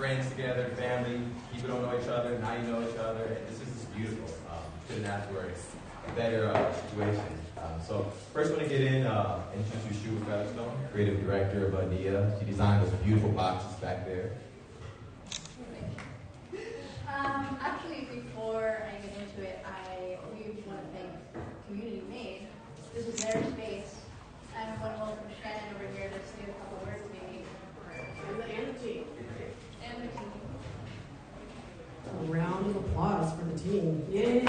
friends together, family. People don't know each other, now you know each other, and this is just beautiful. Couldn't ask for a better situation. So first, I want to get in and introduce you, Featherstone, creative director of NIA. She designed those beautiful boxes back there. Actually, before I get into it, we want to thank ComunityMade. This is their space, and I want to welcome Shannon over here to say a couple words, maybe. And the team. And the team. A round of applause for the team. Yay!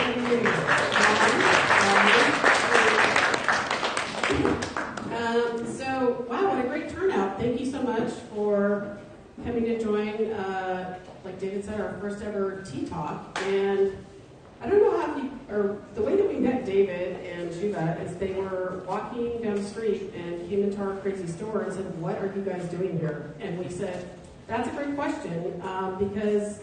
So, wow, what a great turnout. Thank you so much for coming to join, like David said, our first ever Tea Talk. And I don't know how the way that we met David and Juba is they were walking down the street and came into our crazy store and said, "What are you guys doing here?" And we said, "That's a great question, because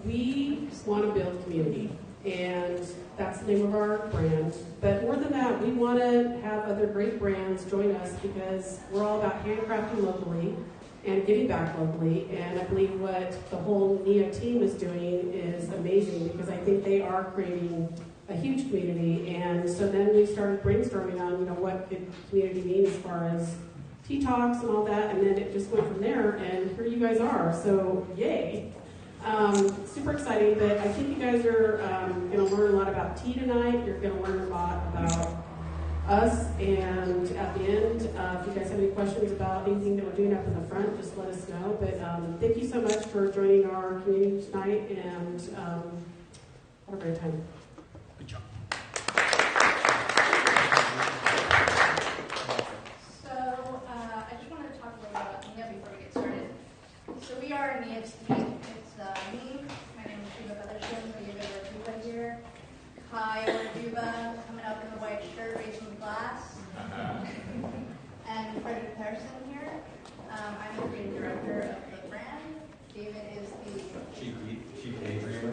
we want to build community, and that's the name of our brand. But more than that, we want to have other great brands join us because we're all about handcrafting locally and giving back locally. And I believe what the whole NIA team is doing is amazing because I think they are creating a huge community. And so then we started brainstorming on, what could community mean as far as tea talks and all that. And then it just went from there. And here you guys are. So yay. Super exciting, but I think you guys are going to learn a lot about tea tonight. You're going to learn a lot about us, and at the end, if you guys have any questions about anything that we're doing up in the front, just let us know. But thank you so much for joining our community tonight, and have a great time. Good job. So, I just wanted to talk a little about NIA before we get started. So we are NIA team. Me, my name is Juba Featherstone, so you guys are Juba here. Hi, we're Juba, coming up in the white shirt, raising the glass. And Frederick Harrison here. I'm the creative director of the brand. David is the Chief daydreamer.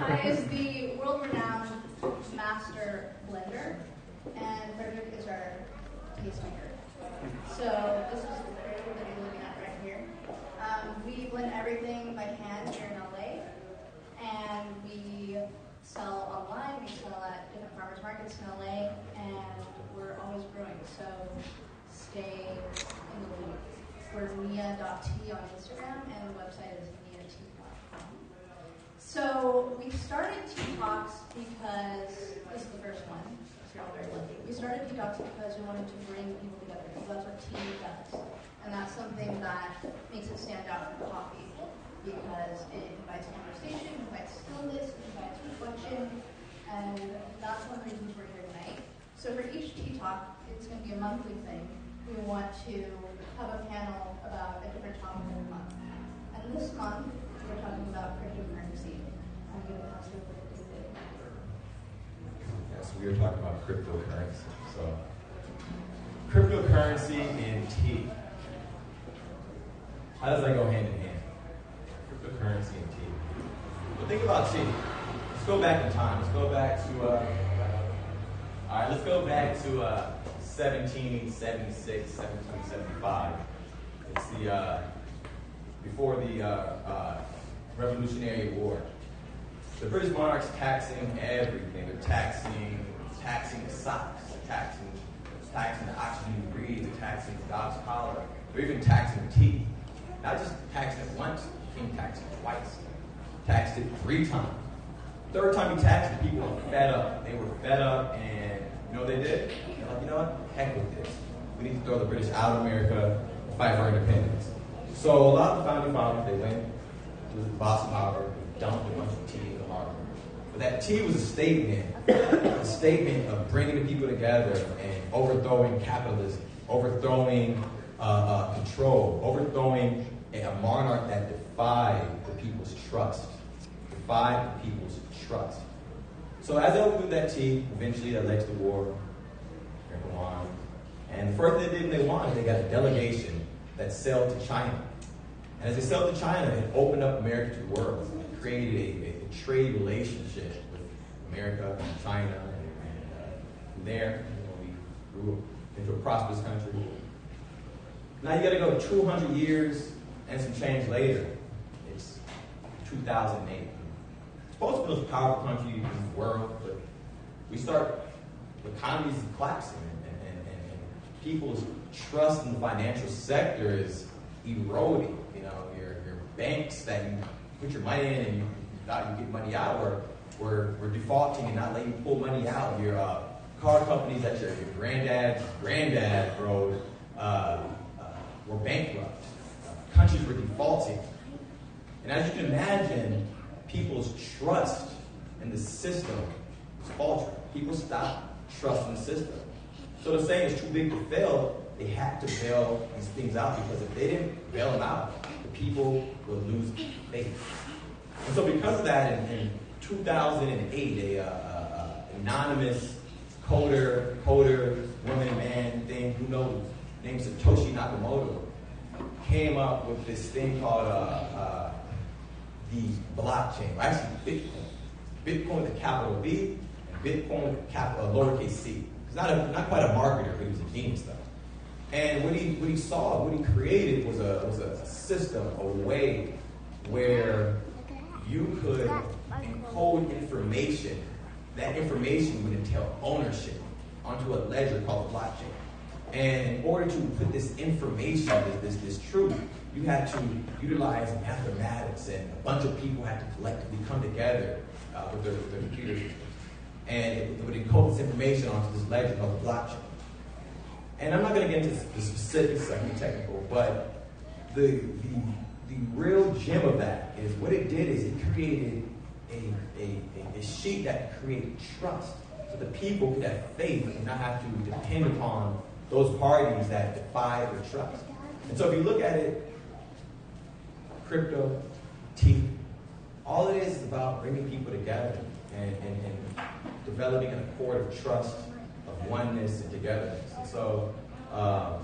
I is the world-renowned master blender, and Frederick is our tastemaker. So this is the critical that you're looking at right here. We blend everything by hand here in LA, and we sell online. We sell at different farmers markets in LA, and we're always growing. So stay in the loop. We're nia.tea on Instagram, and the website is nia.tea.com. So we started Tea Talks because this is the first one. So you're all very lucky. We started Tea Talks because we wanted to bring people together, because that's what tea does. And that's something that makes it stand out from coffee, because it invites conversation, invites stillness, invites reflection, and that's one of the reasons we're here tonight. So for each Tea Talk, it's going to be a monthly thing. We want to have a panel about a different topic every month. And this month, we're talking about cryptocurrency. I'm going to pass it over to David. Yeah, so we were talking about cryptocurrency. So cryptocurrency and tea. How does that go hand in hand? Cryptocurrency and tea. Well, think about tea. Let's go back in time. Let's go back to, let's go back to 1776, 1775. It's before the Revolutionary War. The British monarchs taxing everything. They're taxing the socks, taxing the oxygen you breathe, they're taxing the dog's collar. They're even taxing tea. Not just taxed it once, you can tax it twice. Taxed it 3 times. Third time you taxed it, people were fed up. They were fed up, and you know what they did? They're like, you know what? Heck with this. We need to throw the British out of America and fight for independence. So a lot of the founding fathers, they went to the Boston Harbor, dumped a bunch of tea in the harbor. But that tea was a statement of bringing the people together and overthrowing capitalism, overthrowing control, overthrowing a monarch that defied the people's trust. So as they overthrew that tea, eventually that led to the war. Go on. And the first thing they did when they won, they got a delegation that sailed to China. And as they sailed to China, it opened up America to the world. It created a trade relationship with America and China. And from there, we grew into a prosperous country. Now you got to go 200 years and some change later, it's 2008. It's supposed to be the most powerful country in the world, but the economy is collapsing, and people's trust in the financial sector is eroding. You know, your banks that you put your money in and you thought you get money out were defaulting and not letting you pull money out. Your car companies that your granddad rode were bankrupt. Countries were defaulting. And as you can imagine, people's trust in the system was faltering. People stopped trusting the system. So the saying is too big to fail. They had to bail these things out, because if they didn't bail them out, the people would lose faith. And so because of that, in 2008, a anonymous coder, woman, man thing, who knows, named Satoshi Nakamoto, came up with this thing called the blockchain, or actually Bitcoin. Bitcoin with a capital B, and Bitcoin with a lowercase c. He's not quite a marketer, but he was a genius though. And what he created was a system, a way where you could encode information. That information would entail ownership onto a ledger called a blockchain. And in order to put this information, this truth, you had to utilize mathematics, and a bunch of people had to collectively come together with their computer systems. And it would encode this information onto this ledger called the blockchain. And I'm not going to get into the specifics, I can be technical, but the real gem of that is what it did is it created a sheet that could create trust, so the people could have faith and not have to depend upon those parties that defy their trust. And so if you look at it, crypto, T, all it is about bringing people together and developing an accord of trust, of oneness and togetherness. And so I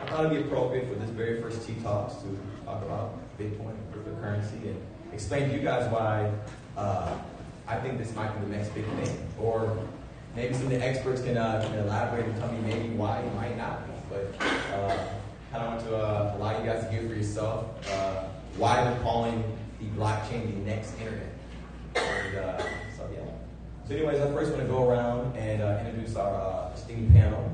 thought it'd be appropriate for this very first T-Talks to talk about Bitcoin and cryptocurrency and explain to you guys why I think this might be the next big thing. Or maybe some of the experts can elaborate and tell me maybe why it might not be. But I don't want to allow you guys to hear for yourself why they're calling the blockchain the next internet. And so yeah. So anyways, I first want to go around and introduce our esteemed panel.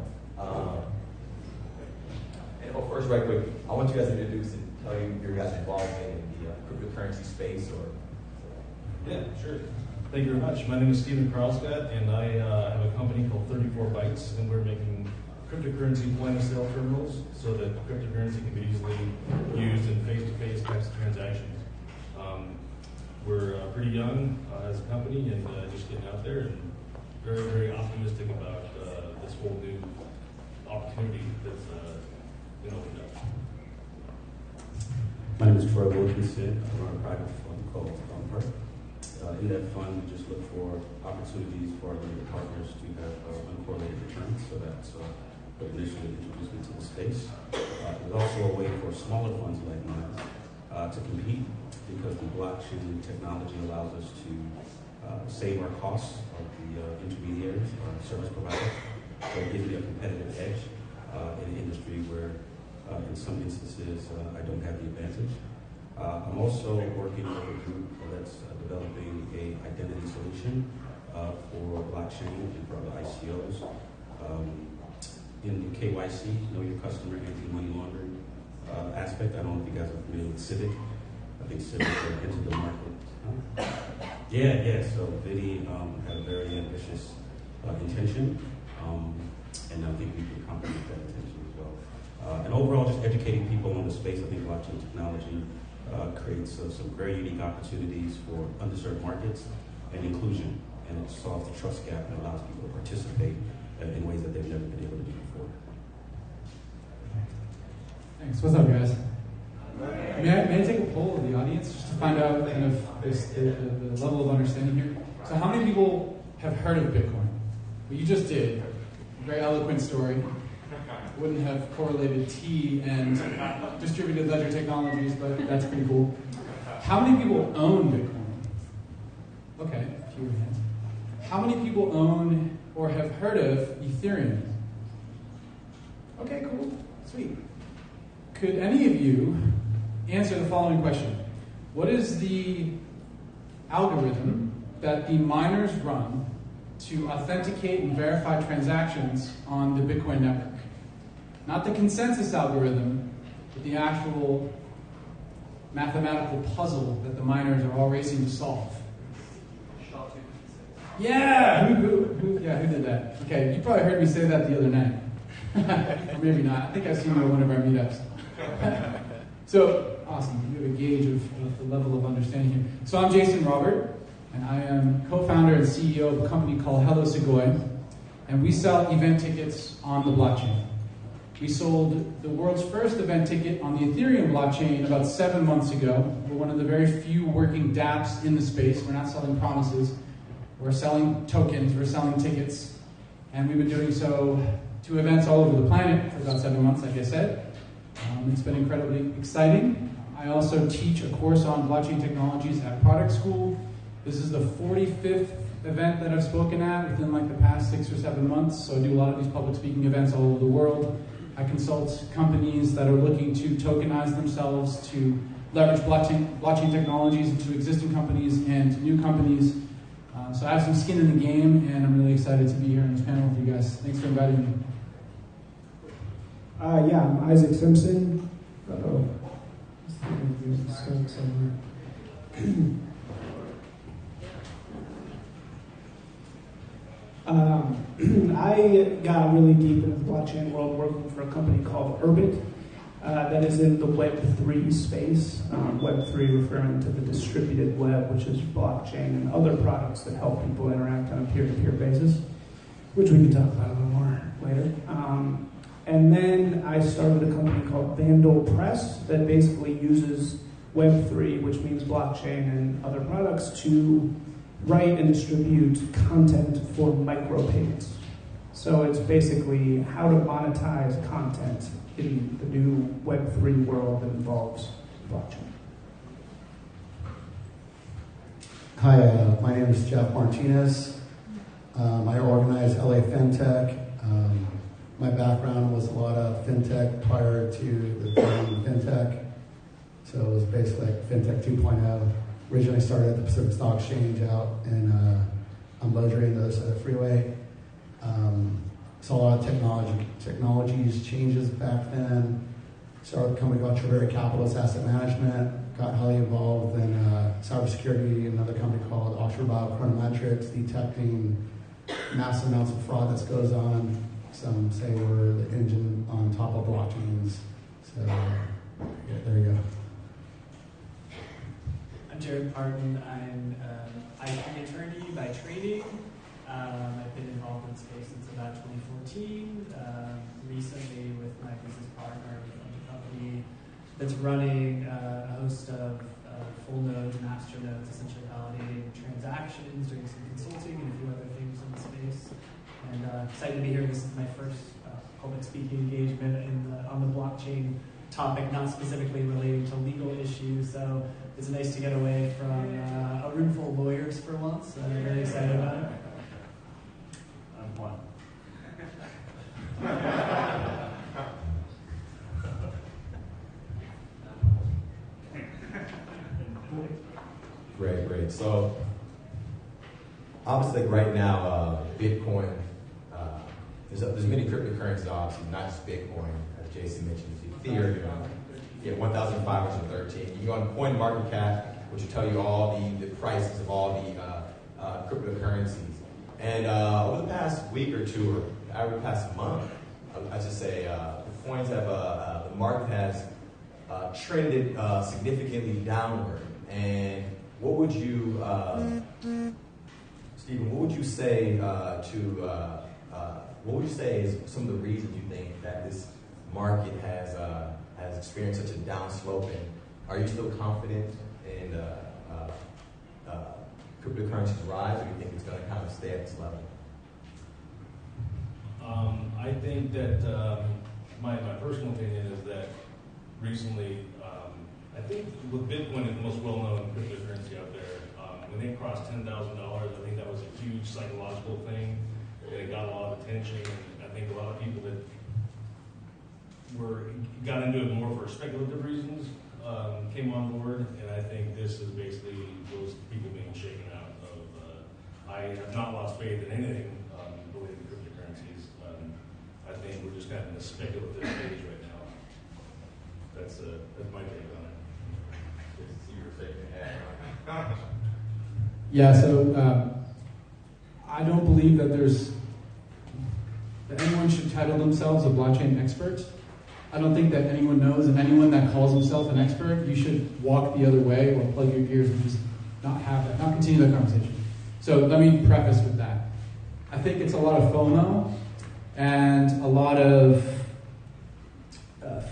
And first, right quick, I want you guys to introduce and tell you your guys' involvement in the cryptocurrency space. Yeah, sure. Thank you very much. My name is Stephen Carlscott, and I have a company called 34 Bytes, and we're making cryptocurrency point-of-sale terminals so that cryptocurrency can be easily used in face-to-face types of transactions. We're pretty young as a company and just getting out there, and very, very optimistic about this whole new opportunity that's been opened up. My name is Troy Wilkinson. I run a private fund called Bumper. In that fund, we just look for opportunities for our limited partners to have uncorrelated returns. So that's what initially introduced me to the space. There's also a way for smaller funds like mine to compete, because the blockchain technology allows us to save our costs of the intermediaries or service providers. So it gives me a competitive edge in an industry where, in some instances, I don't have the advantage. I'm also working with a group that's developing an identity solution for blockchain and for other ICOs. In the KYC, know your customer, anti-money laundering aspect, I don't know if you guys are familiar with Civic. I think Civic entered the market. Yeah. So Vidi had a very ambitious intention, and I think we can complement that intention as well. And overall, just educating people on the space. I think blockchain technology creates some very unique opportunities for underserved markets and inclusion, and it solves the trust gap and allows people to participate in ways that they've never been able to do before. Thanks. What's up, guys? May I take a poll of the audience just to find out kind of the level of understanding here? So how many people have heard of Bitcoin? Well, you just did. Very eloquent story. Wouldn't have correlated T and distributed ledger technologies, but that's pretty cool. How many people own Bitcoin? Okay, fewer hands. How many people own or have heard of Ethereum? Okay, cool, sweet. Could any of you answer the following question. What is the algorithm that the miners run to authenticate and verify transactions on the Bitcoin network? Not the consensus algorithm, but the actual mathematical puzzle that the miners are all racing to solve. Yeah! Who did that? Okay, you probably heard me say that the other night. Or maybe not. I think I've seen you at one of our meetups. So, awesome. You have a gauge of the level of understanding here. So I'm Jason Robert, and I am co-founder and CEO of a company called Hello Segoy, and we sell event tickets on the blockchain. We sold the world's first event ticket on the Ethereum blockchain about 7 months ago. We're one of the very few working dApps in the space. We're not selling promises. We're selling tokens. We're selling tickets. And we've been doing so to events all over the planet for about 7 months, like I said. It's been incredibly exciting. I also teach a course on blockchain technologies at Product School. This is the 45th event that I've spoken at within like the past 6 or 7 months. So I do a lot of these public speaking events all over the world. I consult companies that are looking to tokenize themselves, to leverage blockchain technologies into existing companies and to new companies. So I have some skin in the game, and I'm really excited to be here on this panel with you guys. Thanks for inviting me. Yeah, I'm Isaac Simpson. Uh-oh. Let's start somewhere. I got really deep into the blockchain world working for a company called Urbit that is in the Web3 space. Web3 referring to the distributed web, which is blockchain and other products that help people interact on a peer-to-peer basis, which we can talk about a little more later. And then I started a company called Vandal Press that basically uses Web3, which means blockchain and other products, to write and distribute content for micropayments. So it's basically how to monetize content in the new Web3 world that involves blockchain. Hi, my name is Jeff Martinez. I organize LA Fintech. My background was a lot of fintech prior to the term fintech. So it was basically like fintech 2.0. Originally started at the Pacific Stock Exchange out in on Beaudry and the other side of the freeway. Saw a lot of technologies changes back then. Started a company called Treveri Capitalist Asset Management. Got highly involved in cybersecurity. Another company called Oxford Biochronometrics, detecting massive amounts of fraud that goes on. Some say we're the engine on top of blockchains. So yeah, there you go. I'm Jared Parton. I'm an IP attorney by training. I've been involved in the space since about 2014. Recently, with my business partner, we formed a company that's running a host of full nodes, master nodes, essentially validating transactions, doing some consulting, and a few other things in the space. And excited to be here. This is my first public speaking engagement on the blockchain topic, not specifically relating to legal issues. So it's nice to get away from a room full of lawyers for once. I'm really excited about it. I'm one. Great. So, obviously, right now, Bitcoin, there's many cryptocurrencies, obviously, not just Bitcoin, as Jason mentioned, Ethereum, 1,513. You can go on CoinMarketCap, which will tell you all the prices of all the cryptocurrencies. And over the past week or two, or over the past month, I should say, the coins have, the market has trended significantly downward. And what would you, Stephen, what would you say what would you say is some of the reasons you think that this market has experienced such a downslope? And are you still confident in cryptocurrency's rise, or do you think it's going to kind of stay at this level? I think that my personal opinion is that recently, I think with Bitcoin is the most well-known cryptocurrency out there. When they crossed $10,000, I think that was a huge psychological thing. And it got a lot of attention, and I think a lot of people that got into it more for speculative reasons came on board, and I think this is basically those people being shaken out of. I have not lost faith in anything related to cryptocurrencies. I think we're just kind of in a speculative stage right now. That's my take on it. See your second Yeah, so I don't believe that that anyone should title themselves a blockchain expert. I don't think that anyone knows, and anyone that calls himself an expert, you should walk the other way or plug your ears and just not have that, not continue that conversation. So let me preface with that. I think it's a lot of FOMO and a lot of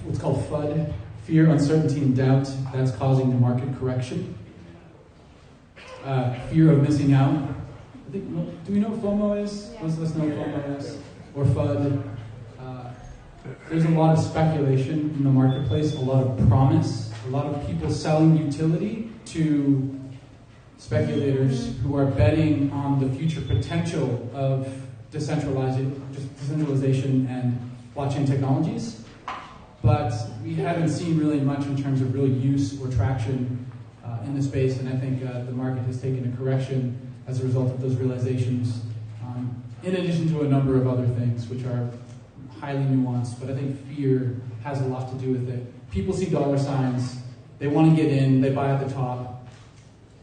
what's called FUD, fear, uncertainty, and doubt, that's causing the market correction. Fear of missing out. I think, do we know what FOMO is? Most of us know what FOMO is. Or FUD. There's a lot of speculation in the marketplace, a lot of promise, a lot of people selling utility to speculators who are betting on the future potential of decentralization and blockchain technologies. But we haven't seen really much in terms of real use or traction in the space, and I think the market has taken a correction as a result of those realizations, in addition to a number of other things which are highly nuanced, but I think fear has a lot to do with it. People see dollar signs, they want to get in, they buy at the top,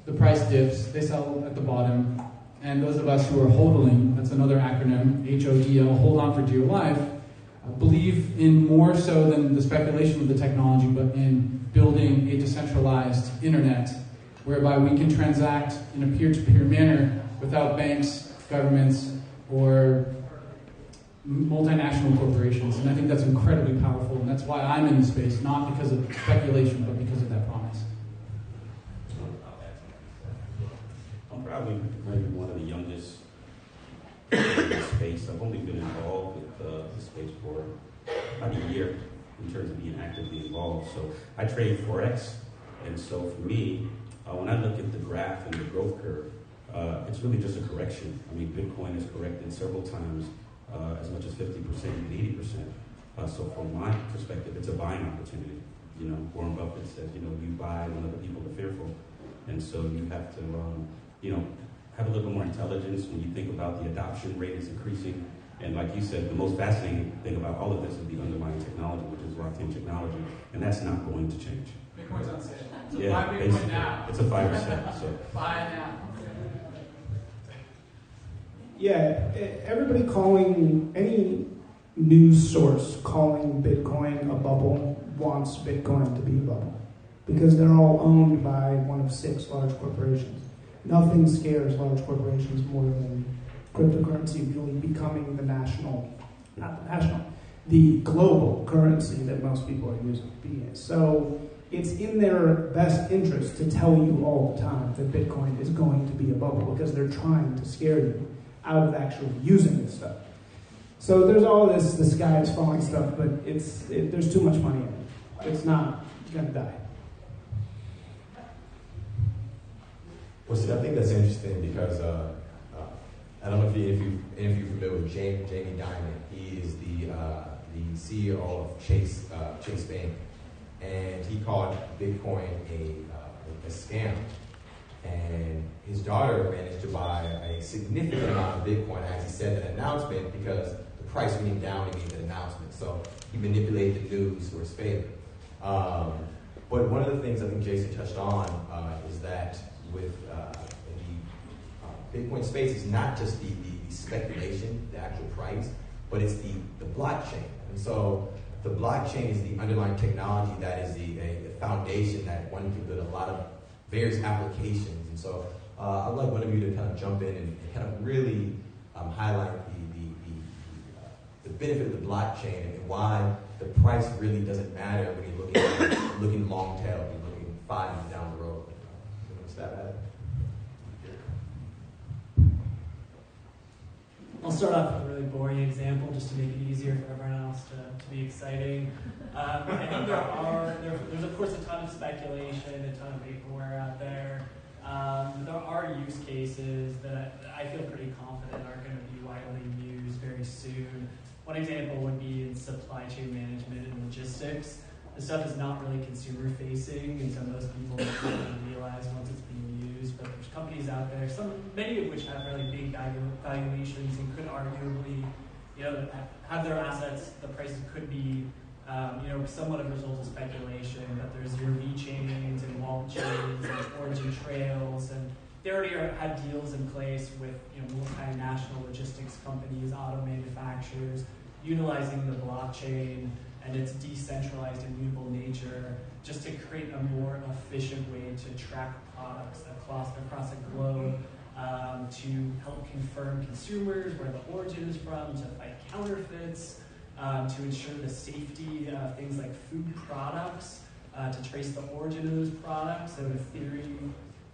the price dips, they sell at the bottom, and those of us who are hodling, that's another acronym, HODL, hold on for dear life, believe in more so than the speculation of the technology, but in building a decentralized internet whereby we can transact in a peer-to-peer manner without banks, governments, or multinational corporations. And I think that's incredibly powerful, and that's why I'm in the space, not because of speculation, but because of that promise. I'm probably maybe one of the youngest in the space. I've only been involved with the space for about a year in terms of being actively involved. So I trade Forex, and so for me, when I look at the graph and the growth curve, it's really just a correction. I mean, Bitcoin has corrected several times, as much as 50% and 80%. So from my perspective, it's a buying opportunity. You know, Warren Buffett says, you buy when other people are fearful. And so you have to, have a little more intelligence when you think about the adoption rate is increasing. And like you said, the most fascinating thing about all of this is the underlying technology, which is blockchain technology, and that's not going to change. Bitcoin's on sale. So Yeah, buy Bitcoin now. It's a 5%. So Buy it now. Yeah, everybody calling, any news source calling Bitcoin a bubble wants Bitcoin to be a bubble because they're all owned by one of 6 large corporations. Nothing scares large corporations more than cryptocurrency really becoming the global currency that most people are using. So it's in their best interest to tell you all the time that Bitcoin is going to be a bubble because they're trying to scare you out of actually using this stuff. So there's all this, the sky is falling stuff, but there's too much money in it. It's not, it's gonna die. Well, see, I think that's interesting because I don't know if you're familiar with Jamie Dimon. He is the CEO of Chase Bank, and he called Bitcoin a scam. And his daughter managed to buy a significant amount of Bitcoin, as he said in an announcement, because the price went down in the announcement. So he manipulated the news for his favor. But one of the things I think Jason touched on is that with the Bitcoin space is not just the speculation, the actual price, but it's the blockchain. And so the blockchain is the underlying technology that is the foundation that one can build a lot of various applications. And so I'd like one of you to kind of jump in and kind of really highlight the benefit of the blockchain and why the price really doesn't matter when you're looking long tail, you're looking 5 years down the road. What's that at? I'll start off with a really boring example just to make it easier for everyone else to be exciting. I think there's of course a ton of speculation, a ton of vaporware out there. There are use cases that I feel pretty confident are going to be widely used very soon. One example would be in supply chain management and logistics. the stuff is not really consumer facing, and so most people don't really realize once it's being used. But there's companies out there, many of which have really big valuations and could arguably, have their assets. The prices could be, somewhat of a result of speculation. But there's your VeChains and wallet chains and origin trails, and they already have deals in place with multinational logistics companies, auto manufacturers, utilizing the blockchain and its decentralized, immutable nature, just to create a more efficient way to track products across the globe, to help confirm consumers where the origin is from, to fight counterfeits, to ensure the safety of things like food products, to trace the origin of those products. So in theory,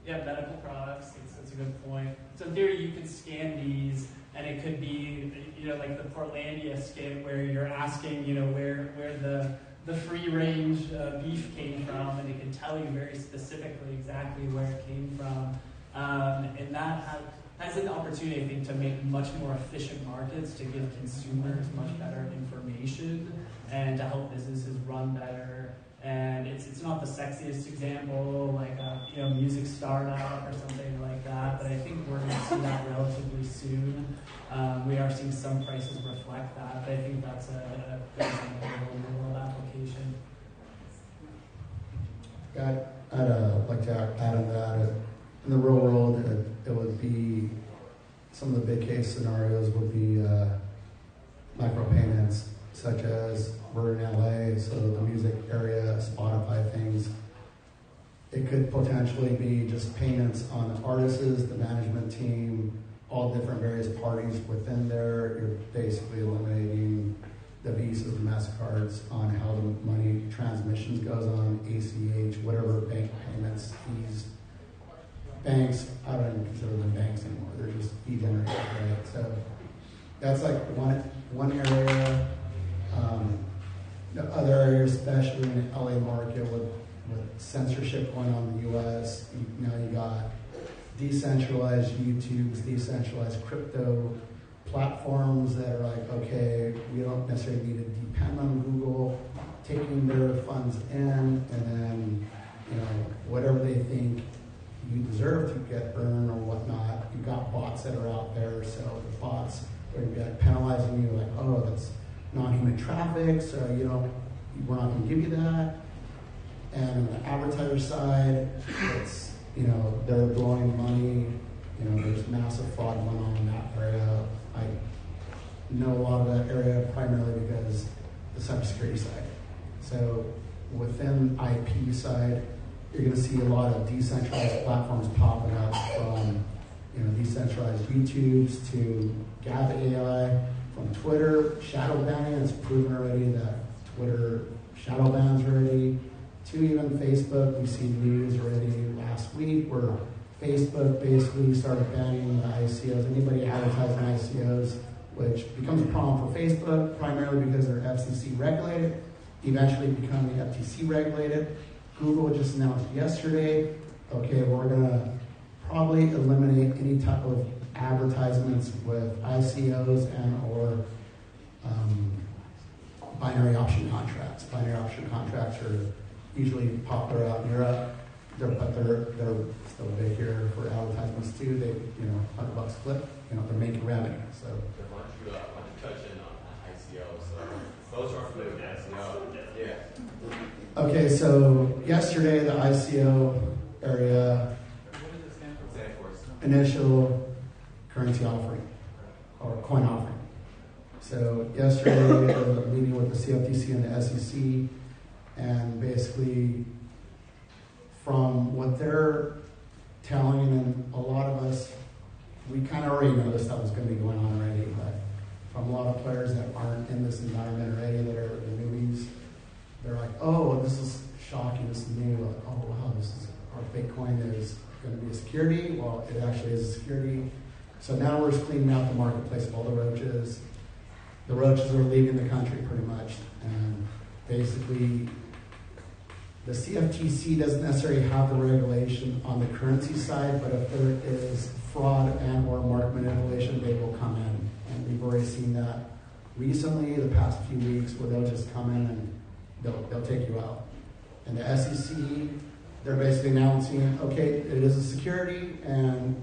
medical products, that's a good point. So in theory, you could scan these, and it could be, like the Portlandia skit where you're asking, where the free-range beef came from, and it can tell you very specifically exactly where it came from. And that has an opportunity, I think, to make much more efficient markets, to give consumers much better information, and to help businesses run better. And it's not the sexiest example, like a music startup or something like that, but I think we're going to see that relatively soon. We are seeing some prices reflect that, but I think that's a good example of a real-world application. I'd like to add on that. In the real world, it would be, some of the big case scenarios would be micropayments, such as we're in LA, so the music area, Spotify things. It could potentially be just payments on the artists, the management team, all different various parties within there. You're basically eliminating the Visas, the MasterCards on how the money transmissions goes on, ACH, whatever bank payments, fees. Banks, I don't even consider them banks anymore. They're just fee-generated, right? So that's like one area. The other areas, especially in the LA market with censorship going on in the US, now you got decentralized YouTubes, decentralized crypto platforms that are like, okay, we don't necessarily need to depend on Google taking their funds in, and then, whatever they think you deserve to get earned or whatnot. You've got bots that are out there, so the bots are going to be like penalizing you, like, oh, that's non-human traffic, so we're not going to give you that. And on the advertiser side, it's they're blowing money. There's massive fraud going on in that area. I know a lot of that area primarily because the cybersecurity side. So within IP side, you're going to see a lot of decentralized platforms popping up, from decentralized YouTubes to Gab AI, from Twitter shadow banning. It's proven already that Twitter shadow bans already, to even Facebook. We see news already last week where Facebook basically started banning the ICOs. Anybody advertising ICOs, which becomes a problem for Facebook, primarily because they're FCC regulated, eventually becoming FTC regulated. Google just announced yesterday, okay, we're going to probably eliminate any type of advertisements with ICOs and or binary option contracts. Binary option contracts are usually popular out in Europe, but they're still big here for advertisements too. They, $100 a clip, they're making revenue. So Why don't you touch in on ICO? So those are familiar with ICO. Yeah. Okay, so yesterday the ICO area, What does it stand for? initial currency offering or coin offering. So yesterday there was a meeting with the CFTC and the SEC, and basically from what they're telling, and a lot of us, we kind of already know this stuff is going to be going on already, but from a lot of players that aren't in this environment already, that are the newbies, they're like, oh, this is shocking, this is new, like, oh wow, this is, our Bitcoin is going to be a security. Well, it actually is a security. So now we're just cleaning out the marketplace of all the roaches. The roaches are leaving the country pretty much, and basically the CFTC doesn't necessarily have the regulation on the currency side, but if there is fraud and or market manipulation, they will come in. And we've already seen that recently, the past few weeks, where they'll just come in and they'll take you out. And the SEC, they're basically announcing, okay, it is a security, and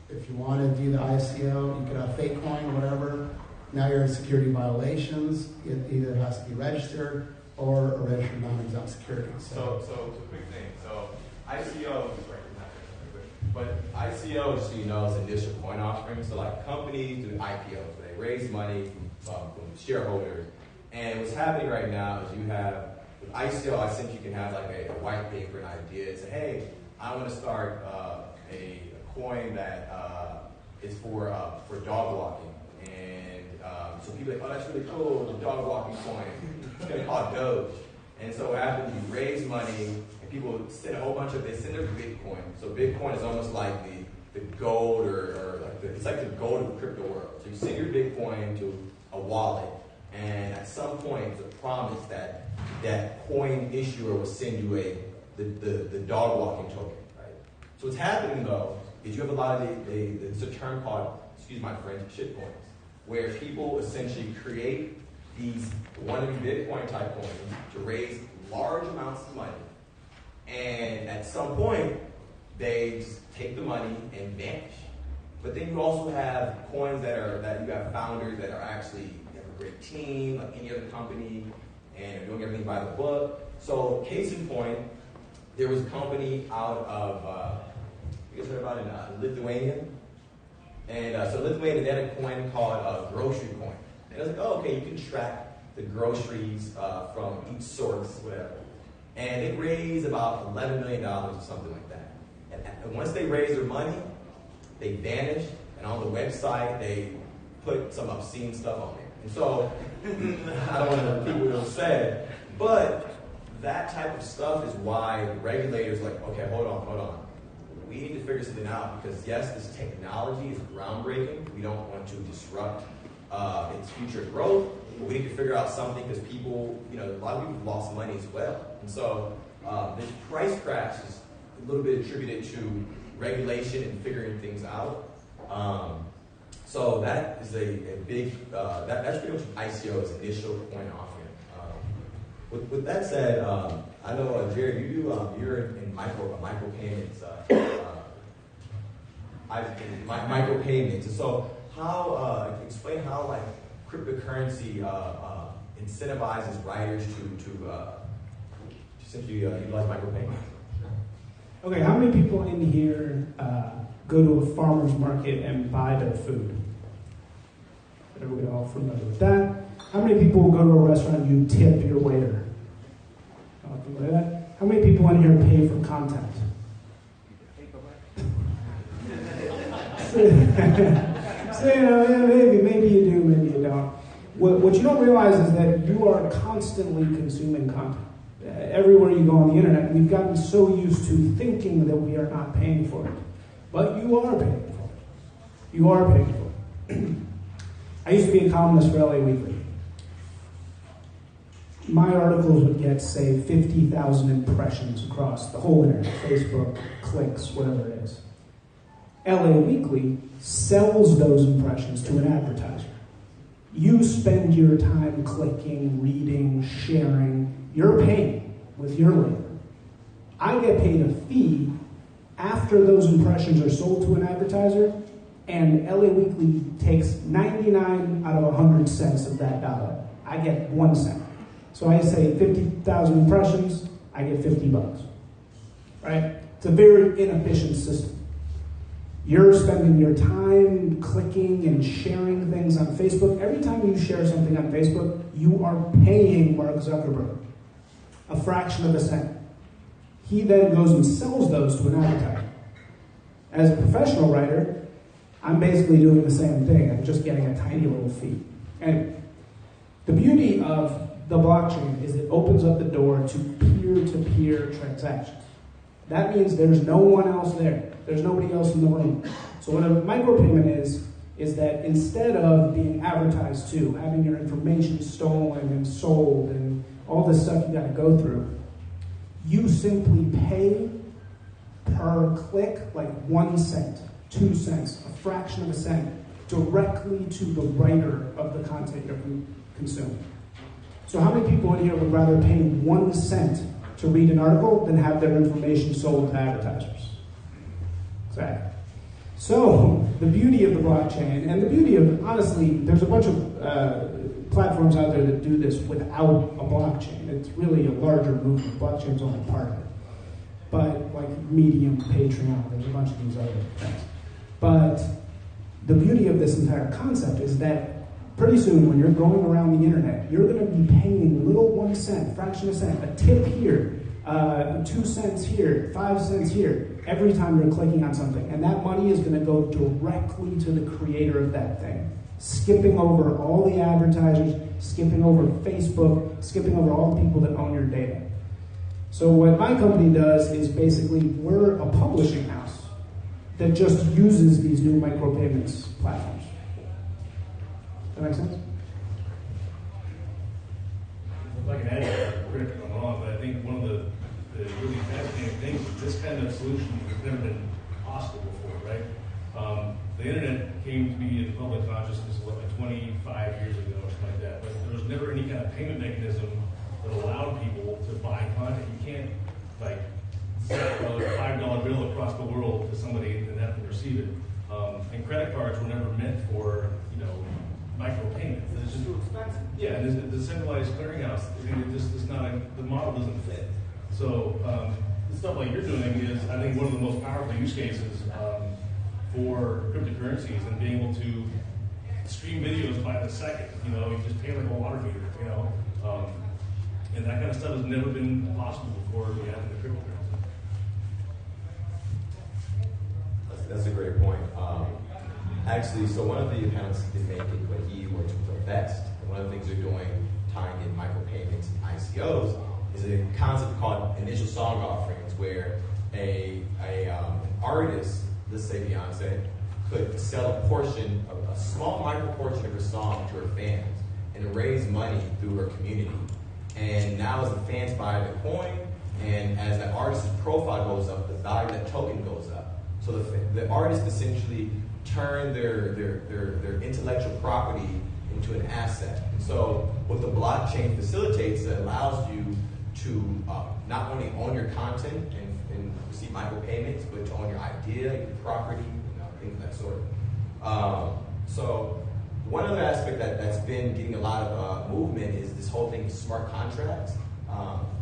if you want to do the ICO, you could have fake coin, whatever. Now you're in security violations. It either has to be registered or a registered non-exempt security. So it's a quick thing. So ICO, but ICO, just so you know, is initial coin offering. So like companies do IPOs, where they raise money from shareholders. And what's happening right now is you have, with ICO, I think you can have like a white paper, an idea, and say, hey, I want to start a coin that is for dog walking. And so people are like, oh, that's really cool, the dog walking coin. It's going to call Doge. And so what happens, you raise money, and people send a whole bunch of, they send their Bitcoin. So Bitcoin is almost like the gold, or like it's like the gold of the crypto world. So you send your Bitcoin to a wallet, and at some point, it's a promise that that coin issuer will send you the dog walking token, right? So what's happening though is you have a lot of it's a term called, excuse my French, shitcoins, where people essentially create these wannabe Bitcoin type coins to raise large amounts of money, and at some point they just take the money and vanish. But then you also have coins that you have founders that are actually, you have a great team like any other company, and they're doing everything by the book. So case in point, there was a company out of you guys heard about it in Lithuania, and so Lithuania, they had a coin called a grocery coin. And it was like, oh, okay, you can track the groceries from each source, whatever. And it raised about $11 million or something like that. And once they raised their money, they vanished, and on the website, they put some obscene stuff on there. And so, I don't want to repeat what it was said, but that type of stuff is why the regulators are like, okay, hold on. We need to figure something out, because yes, this technology is groundbreaking. We don't want to disrupt its future growth, but we need to figure out something, because people, a lot of people have lost money as well. And so this price crash is a little bit attributed to regulation and figuring things out. So that is a big, that's pretty much ICO's initial coin offering. With that said, I know, Jared, you're in micropayments. Micropayments. And so explain how like cryptocurrency incentivizes writers to simply utilize micropayments. Okay, how many people in here go to a farmer's market and buy their food? Everybody all familiar with that? How many people go to a restaurant and you tip your waiter? All familiar with that? How many people in here pay for content? So, maybe you do, maybe you don't. What you don't realize is that you are constantly consuming content. Everywhere you go on the internet, we've gotten so used to thinking that we are not paying for it. But you are paying for it. You are paying for it. I used to be a columnist for LA Weekly. My articles would get, say, 50,000 impressions across the whole internet, Facebook, clicks, whatever it is. LA Weekly sells those impressions to an advertiser. You spend your time clicking, reading, sharing. You're paying with your labor. I get paid a fee after those impressions are sold to an advertiser, and LA Weekly takes 99 out of 100 cents of that dollar. I get 1 cent. So I say 50,000 impressions, I get $50. Right? It's a very inefficient system. You're spending your time clicking and sharing things on Facebook. Every time you share something on Facebook, you are paying Mark Zuckerberg a fraction of a cent. He then goes and sells those to an advertiser. As a professional writer, I'm basically doing the same thing. I'm just getting a tiny little fee. And the beauty of the blockchain is it opens up the door to peer-to-peer transactions. That means there's no one else there. There's nobody else in the room. So what a micropayment is that instead of being advertised to, having your information stolen and sold and all this stuff you got to go through, you simply pay per click like 1 cent, 2 cents, a fraction of a cent, directly to the writer of the content you're consuming. So how many people in here would rather pay 1 cent to read an article than have their information sold to advertisers? Exactly. So the beauty of the blockchain, and the beauty of, honestly, there's a bunch of platforms out there that do this without a blockchain. It's really a larger movement. Blockchain's only part of it. But like Medium, Patreon, there's a bunch of these other things. But the beauty of this entire concept is that pretty soon when you're going around the internet, you're going to be paying little 1 cent, fraction of a cent, a tip here, 2 cents here, 5 cents here, every time you're clicking on something. And that money is going to go directly to the creator of that thing, skipping over all the advertisers, skipping over Facebook, skipping over all the people that own your data. So what my company does is basically we're a publishing house that just uses these new micropayments platforms. That make sense? If I can add to that, correct if I'm wrong, but I think one of the really fascinating things is this kind of solution has never been possible before, right? The internet came to be in public consciousness like 25 years ago or something like that, but there was never any kind of payment mechanism that allowed people to buy content. You can't like send a $5 bill across the world to somebody and have them receive it. And credit cards were never meant for, micropayments. It's just too expensive. Yeah, and the centralized clearinghouse, it's not the model doesn't fit. So the stuff like you're doing is, I think, one of the most powerful use cases for cryptocurrencies and being able to stream videos by the second. You just pay like a water meter. And that kind of stuff has never been possible before we have the cryptocurrency. That's a great point. Actually, so one of the accounts is making what he works with the best. And one of the things they're doing, tying in micropayments and ICOs, is a concept called initial song offerings, where an artist, let's say Beyonce, could sell a small micro portion of her song to her fans and raise money through her community. And now as the fans buy the coin, and as the artist's profile goes up, the value of that token goes up. So the artist essentially turn their intellectual property into an asset. And so what the blockchain facilitates, it allows you to not only own your content and receive micropayments, but to own your idea, your property, things of that sort. So one other aspect that's been getting a lot of movement is this whole thing of smart contracts.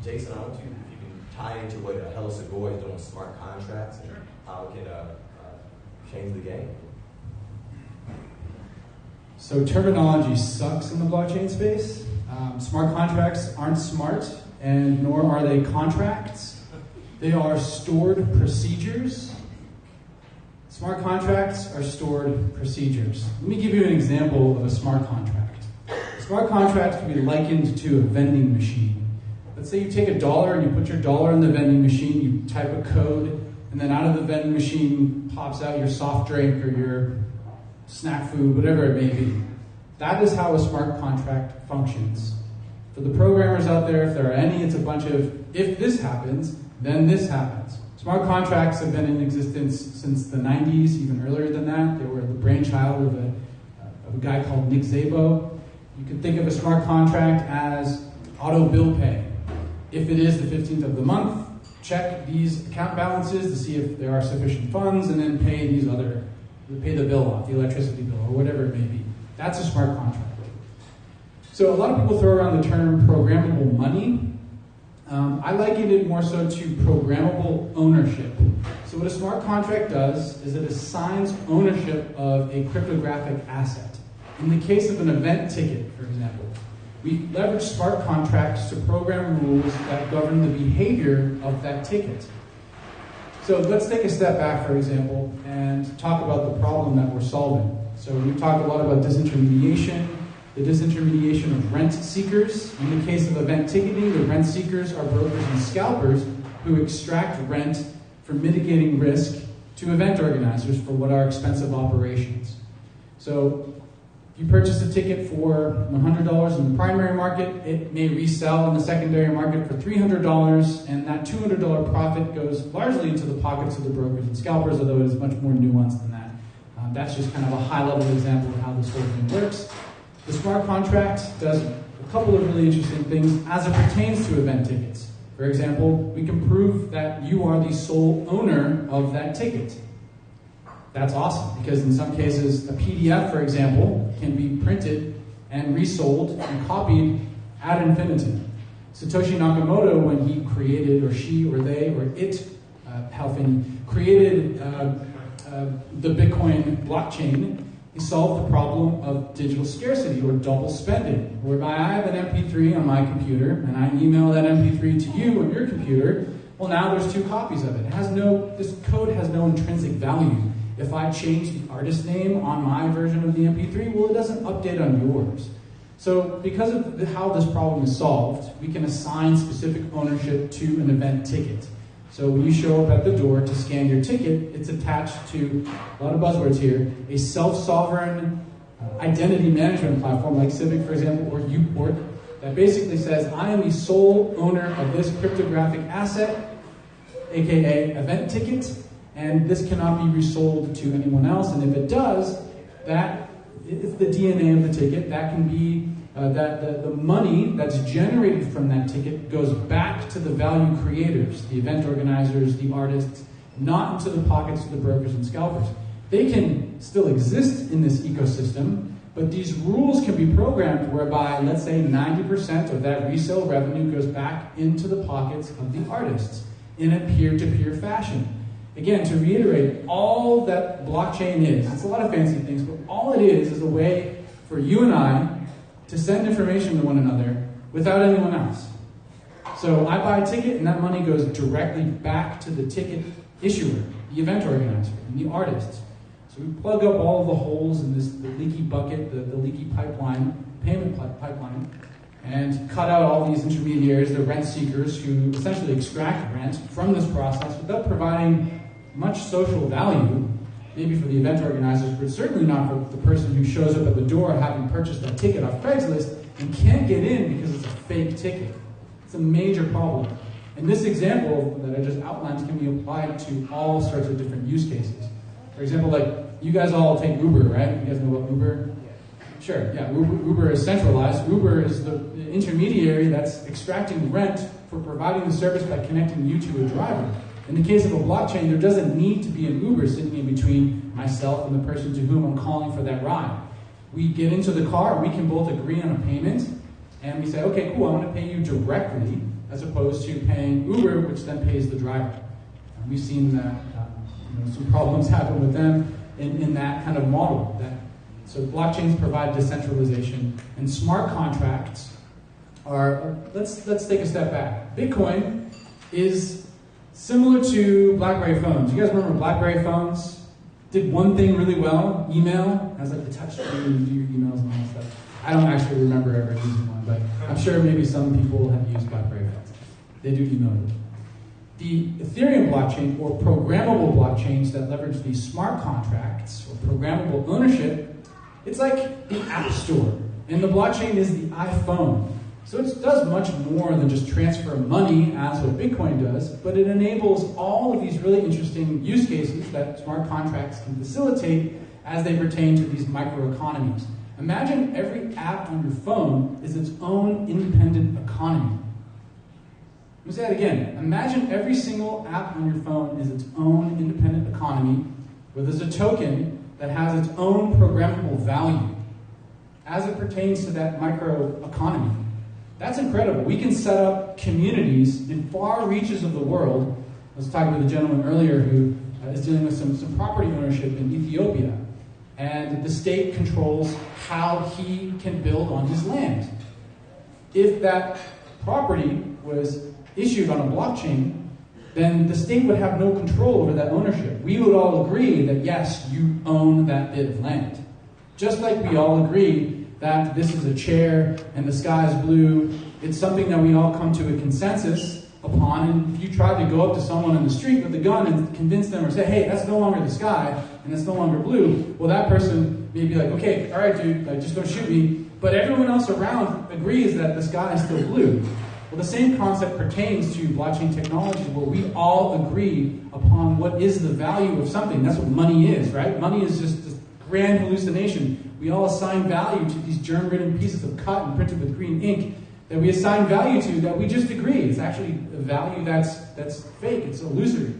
Jason, I want you, if you can tie into what Hello Segoy is doing with smart contracts and how it can change the game. So terminology sucks in the blockchain space. Smart contracts aren't smart, and nor are they contracts. They are stored procedures. Smart contracts are stored procedures. Let me give you an example of a smart contract. A smart contract can be likened to a vending machine. Let's say you take $1 and you put your dollar in the vending machine, you type a code, and then out of the vending machine pops out your soft drink or your snack food, whatever it may be. That is how a smart contract functions. For the programmers out there, if there are any, it's a bunch of, if this happens, then this happens. Smart contracts have been in existence since the 90s, even earlier than that. They were the brainchild of a guy called Nick Szabo. You can think of a smart contract as auto bill pay. If it is the 15th of the month, check these account balances to see if there are sufficient funds, and then pay the bill off, the electricity bill, or whatever it may be. That's a smart contract. So a lot of people throw around the term programmable money. I liken it more so to programmable ownership. So what a smart contract does is it assigns ownership of a cryptographic asset. In the case of an event ticket, for example, we leverage smart contracts to program rules that govern the behavior of that ticket. So let's take a step back, for example, and talk about the problem that we're solving. So we've talked a lot about disintermediation, the disintermediation of rent seekers. In the case of event ticketing, the rent seekers are brokers and scalpers who extract rent for mitigating risk to event organizers for what are expensive operations. So if you purchase a ticket for $100 in the primary market, it may resell in the secondary market for $300, and that $200 profit goes largely into the pockets of the brokers and scalpers, although it is much more nuanced than that. That's just kind of a high-level example of how this whole thing works. The smart contract does a couple of really interesting things as it pertains to event tickets. For example, we can prove that you are the sole owner of that ticket. That's awesome, because in some cases, a PDF, for example, can be printed and resold and copied ad infinitum. Satoshi Nakamoto, when he created, or she, or they, or it, Halfin, created the Bitcoin blockchain, he solved the problem of digital scarcity, or double spending, whereby I have an MP3 on my computer, and I email that MP3 to you on your computer. Well, now there's 2 copies of it. This code has no intrinsic value. If I change the artist name on my version of the MP3, well, it doesn't update on yours. So because of how this problem is solved, we can assign specific ownership to an event ticket. So when you show up at the door to scan your ticket, it's attached to, a lot of buzzwords here, a self-sovereign identity management platform like Civic, for example, or Uport, that basically says, I am the sole owner of this cryptographic asset, aka event ticket, and this cannot be resold to anyone else. And if it does, that is the DNA of the ticket. That can be that the money that's generated from that ticket goes back to the value creators, the event organizers, the artists, not into the pockets of the brokers and scalpers. They can still exist in this ecosystem, but these rules can be programmed whereby, let's say, 90% of that resale revenue goes back into the pockets of the artists in a peer-to-peer fashion. Again, to reiterate, all that blockchain is, it's a lot of fancy things, but all it is a way for you and I to send information to one another without anyone else. So I buy a ticket, and that money goes directly back to the ticket issuer, the event organizer, and the artists. So we plug up all of the holes in the leaky bucket, the leaky pipeline, payment pipeline, and cut out all these intermediaries, the rent seekers, who essentially extract rent from this process without providing much social value, maybe for the event organizers, but certainly not for the person who shows up at the door having purchased that ticket off Craigslist and can't get in because it's a fake ticket. It's a major problem. And this example that I just outlined can be applied to all sorts of different use cases. For example, like, you guys all take Uber, right? You guys know about Uber? Sure, yeah, Uber is centralized. Uber is the intermediary that's extracting rent for providing the service by connecting you to a driver. In the case of a blockchain, there doesn't need to be an Uber sitting in between myself and the person to whom I'm calling for that ride. We get into the car, we can both agree on a payment, and we say, okay, cool, I'm going to pay you directly, as opposed to paying Uber, which then pays the driver. And we've seen that some problems happen with them in that kind of model. So blockchains provide decentralization, and smart contracts are, let's take a step back. Bitcoin is similar to BlackBerry phones. You guys remember BlackBerry phones did one thing really well, email. It has like the touch screen, you do your emails and all that stuff. I don't actually remember ever using one, but I'm sure maybe some people have used BlackBerry phones. They do email. The Ethereum blockchain, or programmable blockchains that leverage these smart contracts or programmable ownership, it's like the App Store, and the blockchain is the iPhone. So it does much more than just transfer money, as what Bitcoin does, but it enables all of these really interesting use cases that smart contracts can facilitate as they pertain to these microeconomies. Imagine every app on your phone is its own independent economy. Let me say that again. Imagine every single app on your phone is its own independent economy, where there's a token that has its own programmable value as it pertains to that microeconomy. That's incredible. We can set up communities in far reaches of the world. I was talking with a gentleman earlier who is dealing with some property ownership in Ethiopia, and the state controls how he can build on his land. If that property was issued on a blockchain, then the state would have no control over that ownership. We would all agree that, yes, you own that bit of land. Just like we all agree that this is a chair and the sky is blue, it's something that we all come to a consensus upon. And if you tried to go up to someone in the street with a gun and convince them or say, hey, that's no longer the sky and it's no longer blue, well, that person may be like, okay, all right, dude, just don't shoot me. But everyone else around agrees that the sky is still blue. Well, the same concept pertains to blockchain technology, where we all agree upon what is the value of something. That's what money is, right? Money is just this grand hallucination. We all assign value to these germ-ridden pieces of cut and printed with green ink that we assign value to that we just agree. It's actually a value that's fake, it's illusory.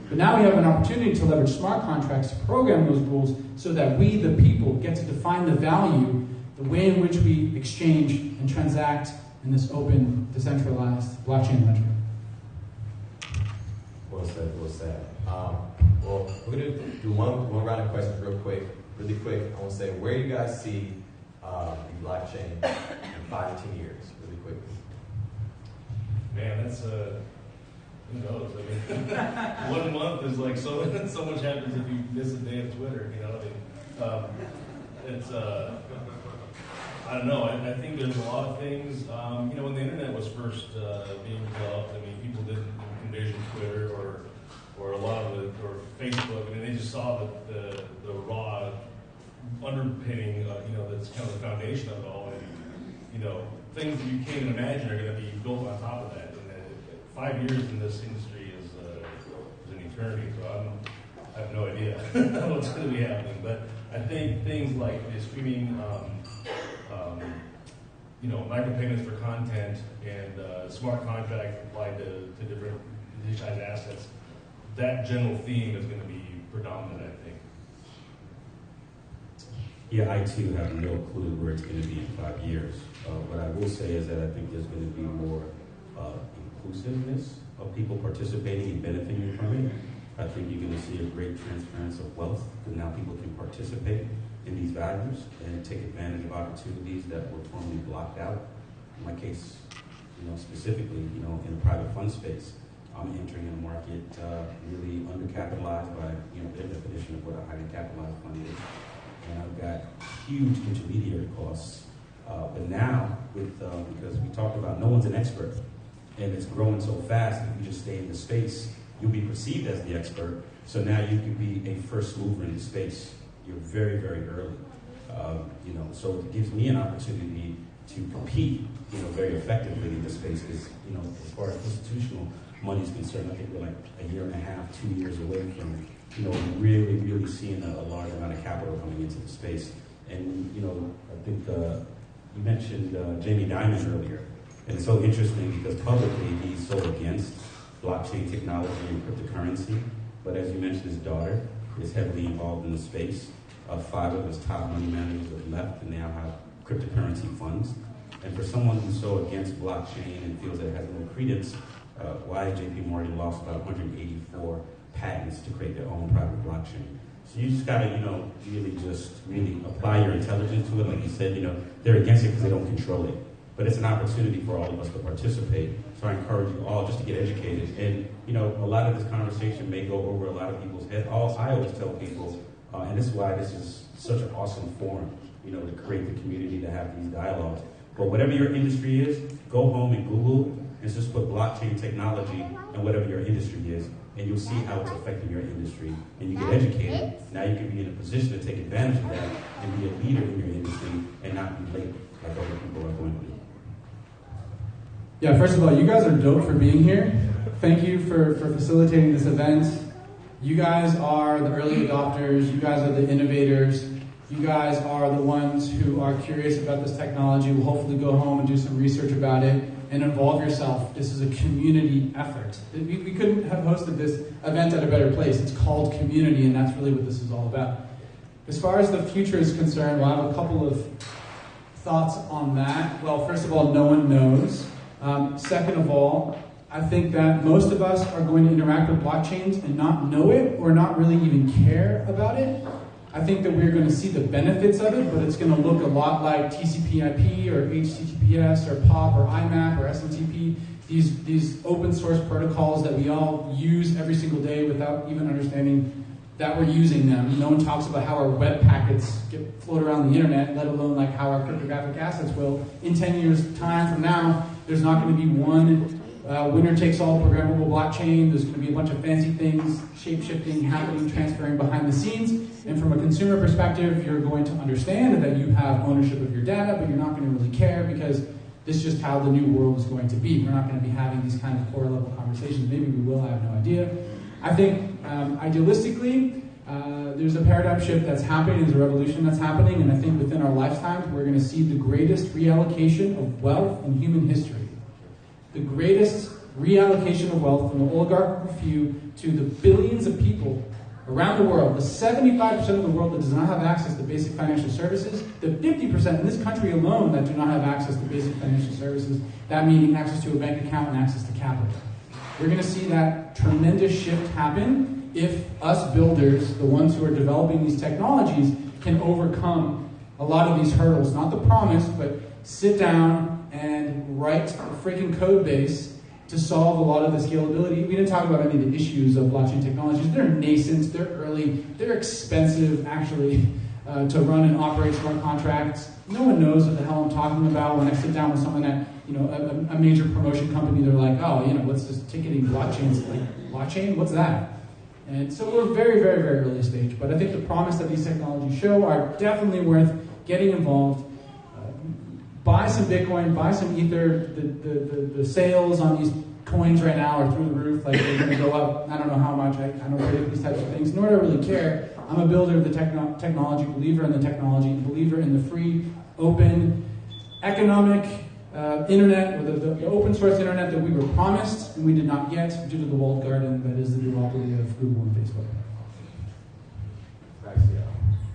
But now we have an opportunity to leverage smart contracts to program those rules so that we, the people, get to define the value, the way in which we exchange and transact in this open, decentralized blockchain ledger. Well said, well said. Well, we're going to do one round of questions really quick. I want to say, where do you guys see the blockchain in 5 to 10 years, really quickly? Man, that's who knows? I mean, 1 month is like so much happens if you miss a day of Twitter. You know, I mean, it's I don't know. I think there's a lot of things. You know, when the internet was first being developed, I mean, people didn't envision Twitter or a lot of it, or Facebook. I mean, they just saw the raw underpinning. You know, that's kind of the foundation of it all. And you know, things that you can't even imagine are going to be built on top of that. 5 years in this industry is an eternity, so I have no idea what's going to be happening. But I think things like the streaming, you know, micropayments for content and smart contracts applied to different digitized assets, that general theme is going to be predominant, I think. Yeah, I too have no clue where it's going to be in 5 years. What I will say is that I think there's going to be more inclusiveness of people participating and benefiting from it. I think you're going to see a great transference of wealth, because now people can participate in these values and take advantage of opportunities that were formerly blocked out. In my case, you know, specifically, you know, in the private fund space, I'm entering a market really undercapitalized by, you know, their definition of what a highly capitalized fund is. And I've got huge intermediary costs. But now, because we talked about no one's an expert, and it's growing so fast, if you just stay in the space, you'll be perceived as the expert. So now you can be a first mover in the space. You're very, very early. You know, so it gives me an opportunity to compete, you know, very effectively in this space. Because, you know, as far as institutional money is concerned, I think we're like 1.5 years, 2 years away from, you know, really, really seeing a large amount of capital coming into the space. And, you know, I think you mentioned Jamie Dimon earlier. And it's so interesting because publicly he's so against blockchain technology and cryptocurrency. But as you mentioned, his daughter is heavily involved in the space. 5 of his top money managers have left and now have cryptocurrency funds. And for someone who's so against blockchain and feels that it has no credence, why JP Morgan lost about 184 patents to create their own private blockchain. So you just gotta, you know, really apply your intelligence to it. Like you said, you know, they're against it because they don't control it. But it's an opportunity for all of us to participate. So I encourage you all just to get educated. And, you know, a lot of this conversation may go over a lot of people's heads. I always tell people, and this is why this is such an awesome forum, you know, to create the community, to have these dialogues. But whatever your industry is, go home and Google and just put blockchain technology and whatever your industry is, and you'll see how it's affecting your industry. And you get educated. Now you can be in a position to take advantage of that and be a leader in your industry and not be late like other people are going to do. Yeah, first of all, you guys are dope for being here. Thank you for facilitating this event. You guys are the early adopters. You guys are the innovators. You guys are the ones who are curious about this technology. Will hopefully go home and do some research about it and involve yourself. This is a community effort. We couldn't have hosted this event at a better place. It's called community, and that's really what this is all about. As far as the future is concerned, well, I have a couple of thoughts on that. Well, first of all, no one knows. Second of all, I think that most of us are going to interact with blockchains and not know it or not really even care about it. I think that we're going to see the benefits of it, but it's going to look a lot like TCP/IP or HTTPS or POP or IMAP or SMTP, these open source protocols that we all use every single day without even understanding that we're using them. No one talks about how our web packets get floated around the internet, let alone like how our cryptographic assets will. In 10 years' time from now, there's not going to be one winner-takes-all programmable blockchain. There's going to be a bunch of fancy things, shape-shifting, happening, transferring behind the scenes. And from a consumer perspective, you're going to understand that you have ownership of your data, but you're not going to really care because this is just how the new world is going to be. We're not going to be having these kind of core-level conversations. Maybe we will, I have no idea. I think, idealistically, There's a paradigm shift that's happening, there's a revolution that's happening, and I think within our lifetimes we're going to see the greatest reallocation of wealth in human history. The greatest reallocation of wealth from the oligarchical few to the billions of people around the world, the 75% of the world that does not have access to basic financial services, the 50% in this country alone that do not have access to basic financial services, that meaning access to a bank account and access to capital. We're going to see that tremendous shift happen if us builders, the ones who are developing these technologies, can overcome a lot of these hurdles. Not the promise, but sit down and write a freaking code base to solve a lot of the scalability. We didn't talk about any of the issues of blockchain technologies. They're nascent, they're early, they're expensive actually to run and operate smart contracts. No one knows what the hell I'm talking about when I sit down with someone at a major promotion company. They're like, oh, what's this ticketing blockchain? Like, blockchain? What's that? And so we're very, very, very early stage. But I think the promise that these technologies show are definitely worth getting involved. Buy some Bitcoin, buy some Ether. The sales on these coins right now are through the roof. Like, they're going to go up. I don't know how much. I don't predict these types of things, nor do I really care. I'm a builder of the technology, believer in the technology, believer in the free, open, economic internet, or the open source internet that we were promised and we did not get due to the walled garden that is the duopoly of Google and Facebook. Thanks,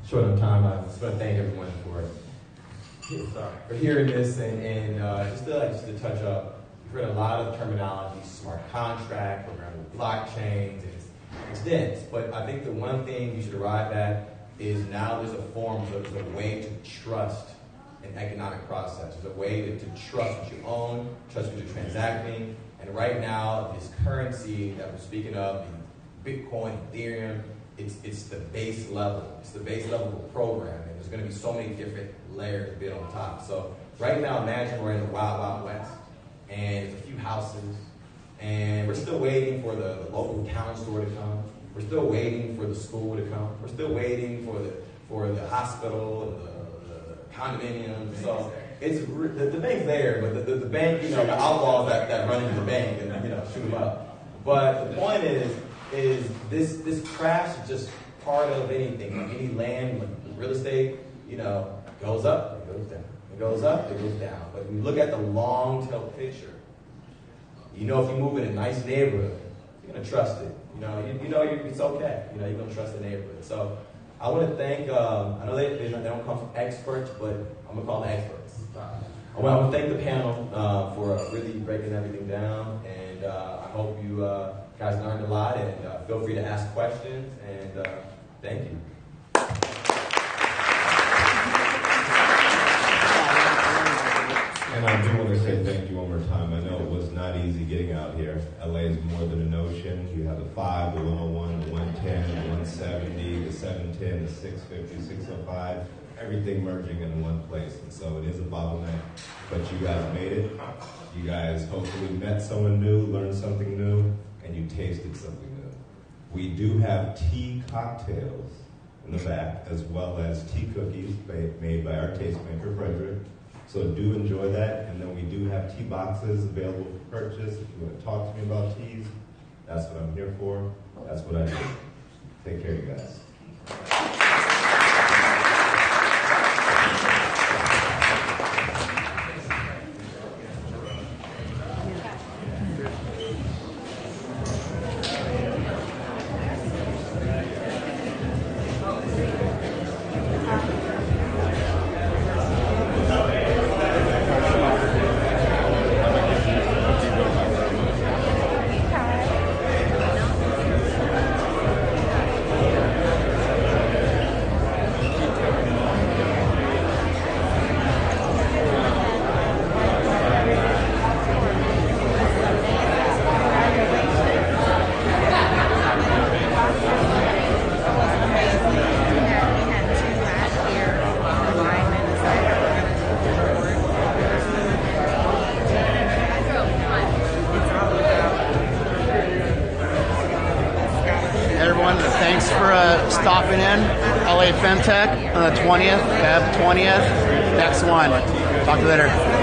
short on time, I just want to thank everyone for hearing this and just to touch up. We've heard a lot of terminology, smart contract, programmable blockchains. It's dense, but I think the one thing you should arrive at is now there's a way to trust an economic process. There's a way to trust what you own, trust what you're transacting. And right now, this currency that we're speaking of, the Bitcoin, Ethereum, it's the base level. It's the base level of a program, and there's going to be so many different layers built on top. So right now, imagine we're in the wild, wild west, and there's a few houses, and we're still waiting for the local town store to come. We're still waiting for the school to come. We're still waiting for the hospital and the condominium. So it's the bank's there, but the bank, the outlaws that run into the bank and shoot them up. But the point is this crash is just part of anything. Like any land, like real estate, goes up, it goes down. It goes up, it goes down. But when you look at the long-tail picture, if you move in a nice neighborhood, you're going to trust it. It's okay. You're going to trust the neighborhood. So I want to thank, I know they don't come from experts, but I'm going to call them experts. I want to thank the panel for really breaking everything down. And I hope you guys learned a lot. And feel free to ask questions. And thank you. And I do want to say thank you one more time. I know it was not easy getting out here. LA is more than an ocean. You have the 5, the 101, the 110, the 170, the 710, the 650, 605, everything merging in one place. And so it is a bottleneck, but you guys made it. You guys hopefully met someone new, learned something new, and you tasted something new. We do have tea cocktails in the back, as well as tea cookies made by our tastemaker, Frederick. So do enjoy that, and then we do have tea boxes available for purchase. If you want to talk to me about teas, that's what I'm here for. That's what I do. Take care, you guys. Stopping in, LA Fintech on the 20th, Feb 20th. Next one. Talk to you later.